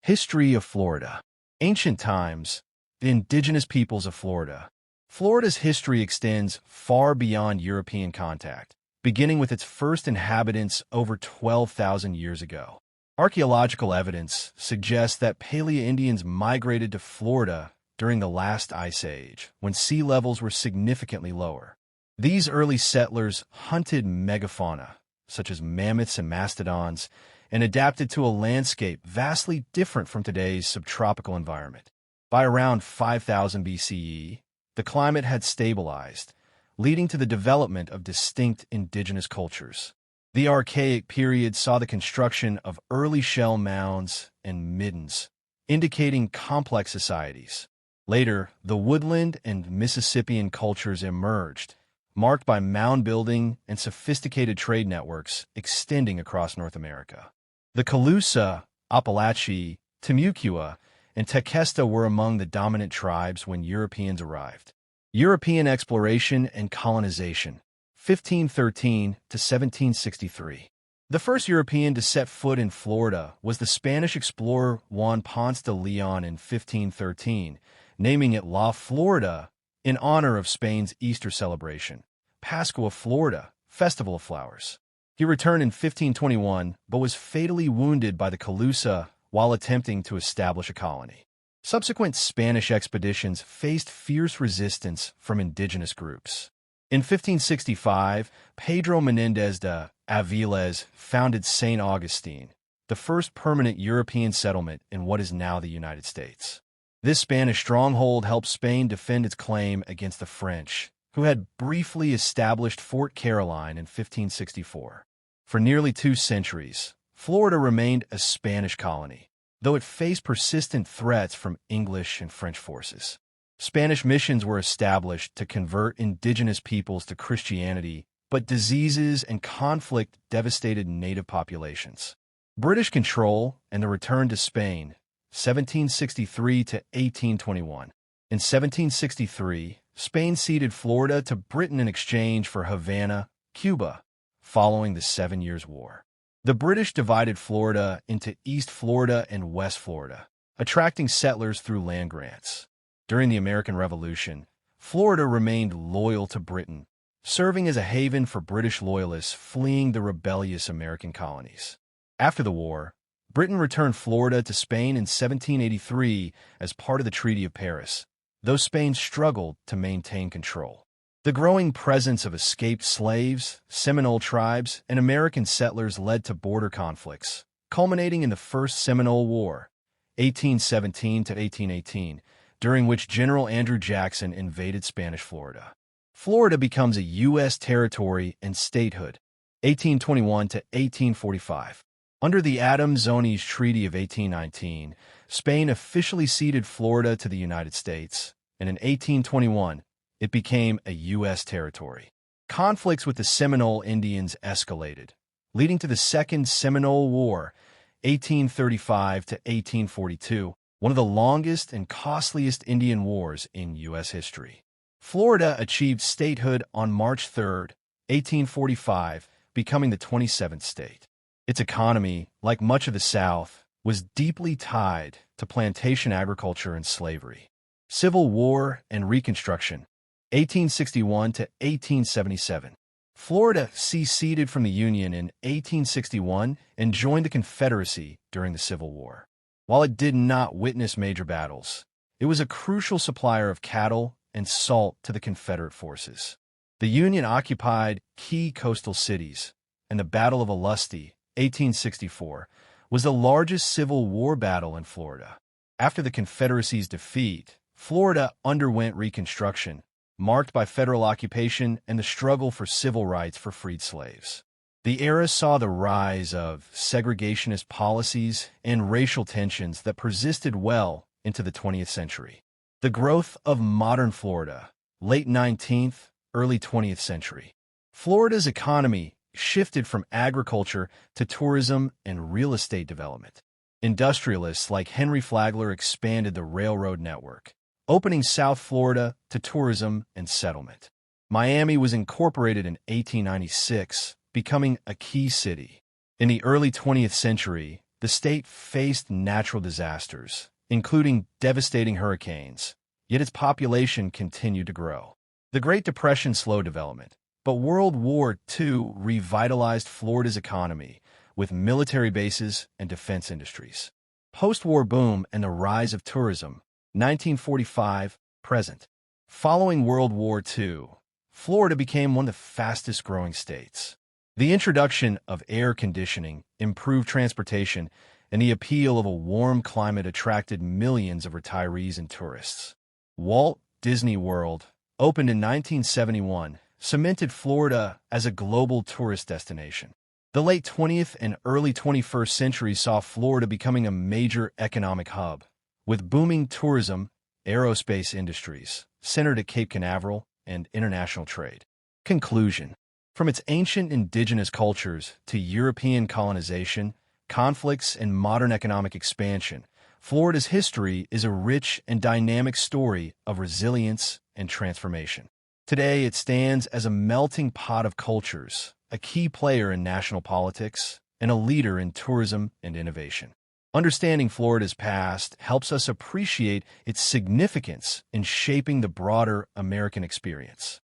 History of Florida. Ancient times, the indigenous peoples of Florida. Florida's history extends far beyond European contact, beginning with its first inhabitants over 12,000 years ago. Archaeological evidence suggests that Paleo-Indians migrated to Florida during the last ice age, when sea levels were significantly lower. These early settlers hunted megafauna, such as mammoths and mastodons, and adapted to a landscape vastly different from today's subtropical environment. By around 5000 BCE, the climate had stabilized, leading to the development of distinct indigenous cultures. The Archaic period saw the construction of early shell mounds and middens, indicating complex societies. Later, the woodland and Mississippian cultures emerged, marked by mound building and sophisticated trade networks extending across North America. The Calusa, Apalachee, Timucua, and Tequesta were among the dominant tribes when Europeans arrived. European exploration and colonization, 1513 to 1763. The first European to set foot in Florida was the Spanish explorer Juan Ponce de Leon in 1513, naming it La Florida in honor of Spain's Easter celebration, Pascua Florida, Festival of Flowers. He returned in 1521, but was fatally wounded by the Calusa while attempting to establish a colony. Subsequent Spanish expeditions faced fierce resistance from indigenous groups. In 1565, Pedro Menéndez de Avilés founded St. Augustine, the first permanent European settlement in what is now the United States. This Spanish stronghold helped Spain defend its claim against the French, who had briefly established Fort Caroline in 1564. For nearly 2 centuries, Florida remained a Spanish colony, though it faced persistent threats from English and French forces. Spanish missions were established to convert indigenous peoples to Christianity, but diseases and conflict devastated native populations. British control and the return to Spain, 1763 to 1821. In 1763, Spain ceded Florida to Britain in exchange for Havana, Cuba, following the 7 Years' War. The British divided Florida into East Florida and West Florida, attracting settlers through land grants. During the American Revolution, Florida remained loyal to Britain, serving as a haven for British loyalists fleeing the rebellious American colonies. After the war, Britain returned Florida to Spain in 1783 as part of the Treaty of Paris, though Spain struggled to maintain control. The growing presence of escaped slaves, Seminole tribes, and American settlers led to border conflicts, culminating in the First Seminole War, 1817 to 1818, during which General Andrew Jackson invaded Spanish Florida. Florida becomes a U.S. territory and statehood, 1821 to 1845. Under the Adams-Onis Treaty of 1819, Spain officially ceded Florida to the United States, and in 1821, it became a U.S. territory. Conflicts with the Seminole Indians escalated, leading to the Second Seminole War, 1835 to 1842, one of the longest and costliest Indian wars in U.S. history. Florida achieved statehood on March 3, 1845, becoming the 27th state. Its economy, like much of the South, was deeply tied to plantation agriculture and slavery. Civil War and Reconstruction, 1861 to 1877. Florida seceded from the Union in 1861 and joined the Confederacy during the Civil War. While it did not witness major battles, it was a crucial supplier of cattle and salt to the Confederate forces. The Union occupied key coastal cities, and the Battle of Olustee, 1864, was the largest Civil War battle in Florida. After the Confederacy's defeat, Florida underwent Reconstruction, marked by federal occupation and the struggle for civil rights for freed slaves. The era saw the rise of segregationist policies and racial tensions that persisted well into the 20th century. The growth of modern Florida, late 19th, early 20th century. Florida's economy shifted from agriculture to tourism and real estate development. Industrialists like Henry Flagler expanded the railroad network, opening South Florida to tourism and settlement. Miami was incorporated in 1896, becoming a key city. In the early 20th century, the state faced natural disasters, including devastating hurricanes, yet its population continued to grow. The Great Depression slowed development, but World War II revitalized Florida's economy with military bases and defense industries. Post-war boom and the rise of tourism, 1945, present. Following World War II, Florida became one of the fastest-growing states. The introduction of air conditioning, improved transportation, and the appeal of a warm climate attracted millions of retirees and tourists. Walt Disney World, opened in 1971, cemented Florida as a global tourist destination. The late 20th and early 21st centuries saw Florida becoming a major economic hub, with booming tourism, aerospace industries, centered at Cape Canaveral, and international trade. Conclusion. From its ancient indigenous cultures to European colonization, conflicts, and modern economic expansion, Florida's history is a rich and dynamic story of resilience and transformation. Today, it stands as a melting pot of cultures, a key player in national politics, and a leader in tourism and innovation. Understanding Florida's past helps us appreciate its significance in shaping the broader American experience.